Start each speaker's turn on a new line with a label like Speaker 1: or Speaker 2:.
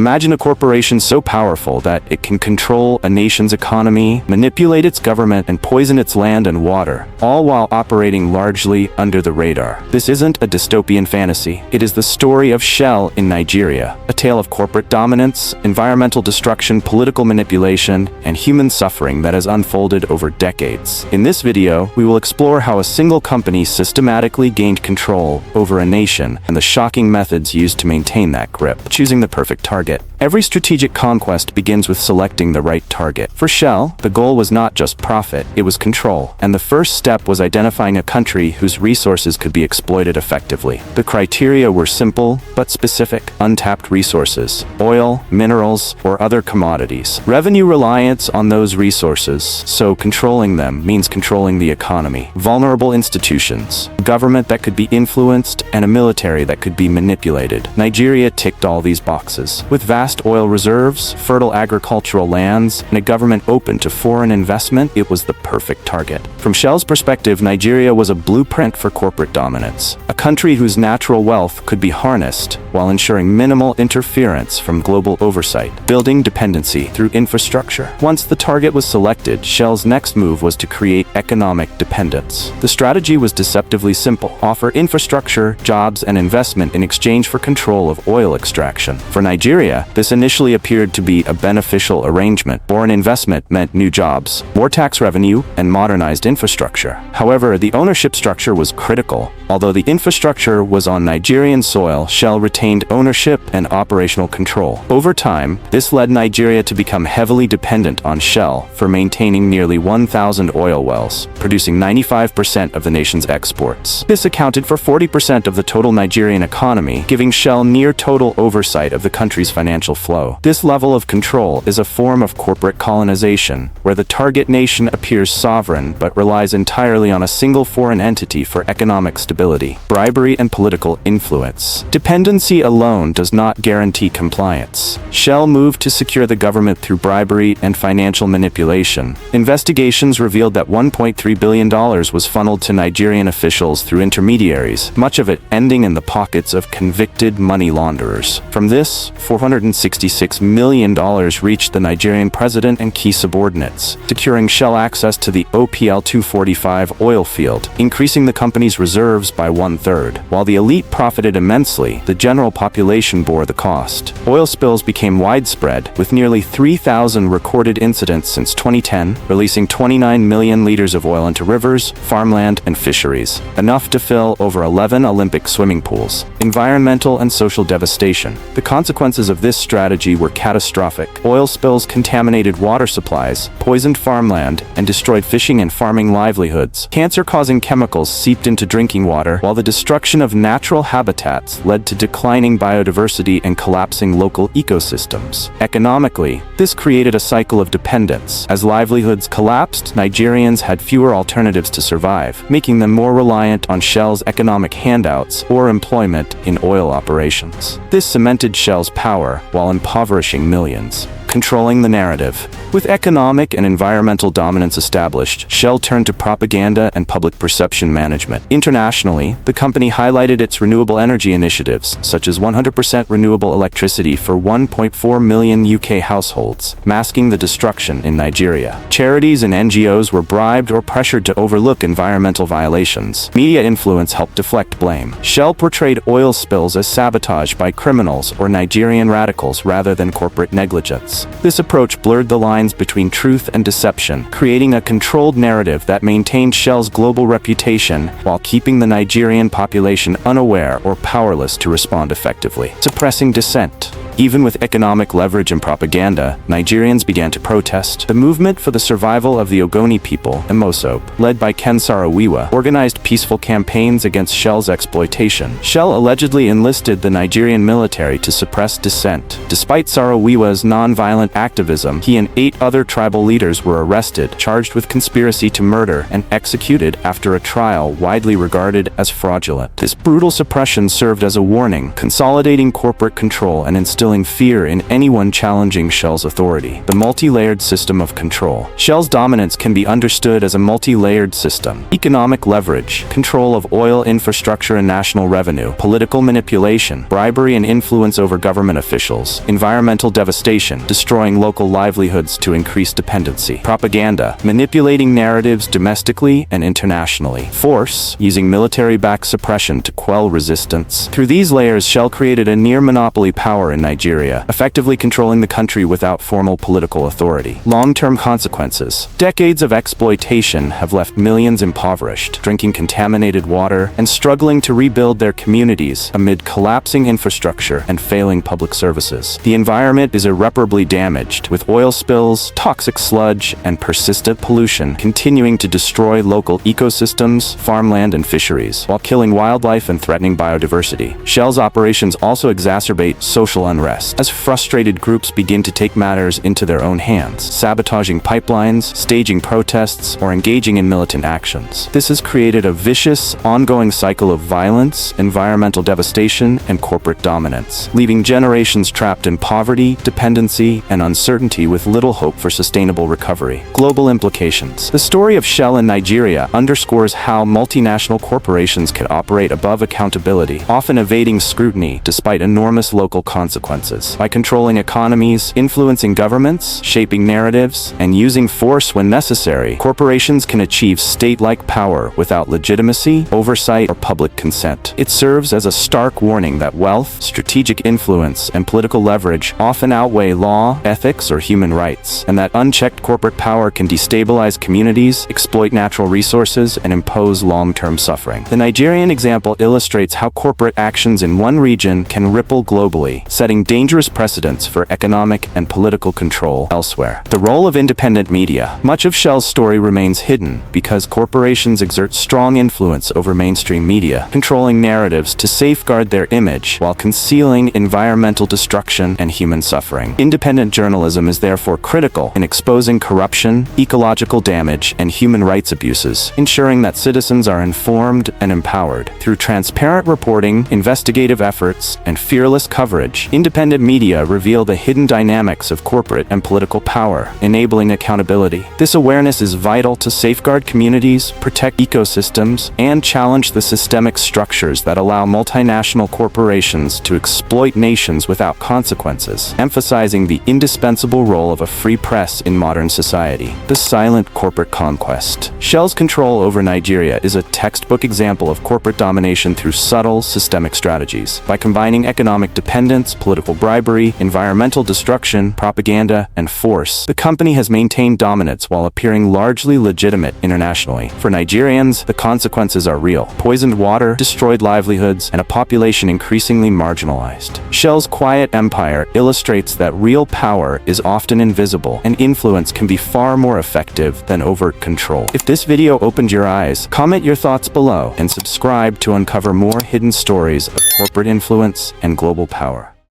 Speaker 1: Imagine a corporation so powerful that it can control a nation's economy, manipulate its government, and poison its land and water, all while operating largely under the radar. This isn't a dystopian fantasy. It is the story of Shell in Nigeria, a tale of corporate dominance, environmental destruction, political manipulation, and human suffering that has unfolded over decades. In this video, we will explore how a single company systematically gained control over a nation and the shocking methods used to maintain that grip. Choosing the perfect target. Every strategic conquest begins with selecting the right target. For Shell, the goal was not just profit, it was control. And the first step was identifying a country whose resources could be exploited effectively. The criteria were simple but specific: untapped resources, oil, minerals, or other commodities. Revenue reliance on those resources, so controlling them means controlling the economy. Vulnerable institutions, a government that could be influenced, and a military that could be manipulated. Nigeria ticked all these boxes. With vast oil reserves, fertile agricultural lands, and a government open to foreign investment, it was the perfect target. From Shell's perspective, Nigeria was a blueprint for corporate dominance. A country whose natural wealth could be harnessed while ensuring minimal interference from global oversight, building dependency through infrastructure. Once the target was selected, Shell's next move was to create economic dependence. The strategy was deceptively simple: offer infrastructure, jobs, and investment in exchange for control of oil extraction. For Nigeria, this initially appeared to be a beneficial arrangement. Foreign investment meant new jobs, more tax revenue, and modernized infrastructure. However, the ownership structure was critical. Although the infrastructure was on Nigerian soil, Shell retained ownership and operational control. Over time, this led Nigeria to become heavily dependent on Shell for maintaining nearly 1,000 oil wells, producing 95% of the nation's exports. This accounted for 40% of the total Nigerian economy, giving Shell near total oversight of the country's financial flow. This level of control is a form of corporate colonization, where the target nation appears sovereign but relies entirely on a single foreign entity for economic stability. Bribery and political influence. Dependency alone does not guarantee compliance. Shell moved to secure the government through bribery and financial manipulation. Investigations revealed that $1.3 billion was funneled to Nigerian officials through intermediaries, much of it ending in the pockets of convicted money launderers. From this, $466 million reached the Nigerian president and key subordinates, securing Shell access to the OPL 245 oil field, increasing the company's reserves by 1/3. While the elite profited immensely, the general population bore the cost. Oil spills became widespread, with nearly 3,000 recorded incidents since 2010, releasing 29 million liters of oil into rivers, farmland, and fisheries, enough to fill over 11 Olympic swimming pools. Environmental and social devastation. The consequences of this strategy were catastrophic. Oil spills contaminated water supplies, poisoned farmland, and destroyed fishing and farming livelihoods. Cancer-causing chemicals seeped into drinking water, while the destruction of natural habitats led to declining biodiversity and collapsing local ecosystems. Economically, this created a cycle of dependence. As livelihoods collapsed, Nigerians had fewer alternatives to survive, making them more reliant on Shell's economic handouts or employment in oil operations. This cemented Shell's power while impoverishing millions. Controlling the narrative. With economic and environmental dominance established, Shell turned to propaganda and public perception management. Internationally, the company highlighted its renewable energy initiatives, such as 100% renewable electricity for 1.4 million UK households, masking the destruction in Nigeria. Charities and NGOs were bribed or pressured to overlook environmental violations. Media influence helped deflect blame. Shell portrayed oil spills as sabotage by criminals or Nigerian radicals rather than corporate negligence. This approach blurred the lines between truth and deception, creating a controlled narrative that maintained Shell's global reputation while keeping the Nigerian population unaware or powerless to respond effectively. Suppressing dissent. Even with economic leverage and propaganda, Nigerians began to protest. The movement for the survival of the Ogoni people, Emosope, led by Ken Saro-Wiwa, organized peaceful campaigns against Shell's exploitation. Shell allegedly enlisted the Nigerian military to suppress dissent. Despite Saro-Wiwa's non-violent activism, he and 8 other tribal leaders were arrested, charged with conspiracy to murder, and executed after a trial widely regarded as fraudulent. This brutal suppression served as a warning, consolidating corporate control and instilling instilling fear in anyone challenging Shell's authority. The multi-layered system of control. Shell's dominance can be understood as a multi-layered system. Economic leverage, control of oil infrastructure and national revenue, political manipulation, bribery and influence over government officials, environmental devastation, destroying local livelihoods to increase dependency, propaganda, manipulating narratives domestically and internationally, force, using military-backed suppression to quell resistance. Through these layers, Shell created a near-monopoly power in Nigeria, effectively controlling the country without formal political authority. Long-term consequences. Decades of exploitation have left millions impoverished, drinking contaminated water, and struggling to rebuild their communities amid collapsing infrastructure and failing public services. The environment is irreparably damaged, with oil spills, toxic sludge, and persistent pollution continuing to destroy local ecosystems, farmland, and fisheries, while killing wildlife and threatening biodiversity. Shell's operations also exacerbate social unrest, as frustrated groups begin to take matters into their own hands, sabotaging pipelines, staging protests, or engaging in militant actions. This has created a vicious, ongoing cycle of violence, environmental devastation, and corporate dominance, leaving generations trapped in poverty, dependency, and uncertainty with little hope for sustainable recovery. Global implications. The story of Shell in Nigeria underscores how multinational corporations can operate above accountability, often evading scrutiny despite enormous local consequences. By controlling economies, influencing governments, shaping narratives, and using force when necessary, corporations can achieve state-like power without legitimacy, oversight, or public consent. It serves as a stark warning that wealth, strategic influence, and political leverage often outweigh law, ethics, or human rights, and that unchecked corporate power can destabilize communities, exploit natural resources, and impose long-term suffering. The Nigerian example illustrates how corporate actions in one region can ripple globally, setting dangerous precedents for economic and political control elsewhere. The role of independent media. Much of Shell's story remains hidden because corporations exert strong influence over mainstream media, controlling narratives to safeguard their image while concealing environmental destruction and human suffering. Independent journalism is therefore critical in exposing corruption, ecological damage, and human rights abuses, ensuring that citizens are informed and empowered. Through transparent reporting, investigative efforts, and fearless coverage, independent media reveal the hidden dynamics of corporate and political power, enabling accountability. This awareness is vital to safeguard communities, protect ecosystems, and challenge the systemic structures that allow multinational corporations to exploit nations without consequences, emphasizing the indispensable role of a free press in modern society. The silent corporate conquest. Shell's control over Nigeria is a textbook example of corporate domination through subtle, systemic strategies. By combining economic dependence, political bribery, environmental destruction, propaganda, and force, the company has maintained dominance while appearing largely legitimate internationally. For Nigerians, the consequences are real. Poisoned water, destroyed livelihoods, and a population increasingly marginalized. Shell's quiet empire illustrates that real power is often invisible, and influence can be far more effective than overt control. If this video opened your eyes, comment your thoughts below and subscribe to uncover more hidden stories of corporate influence and global power.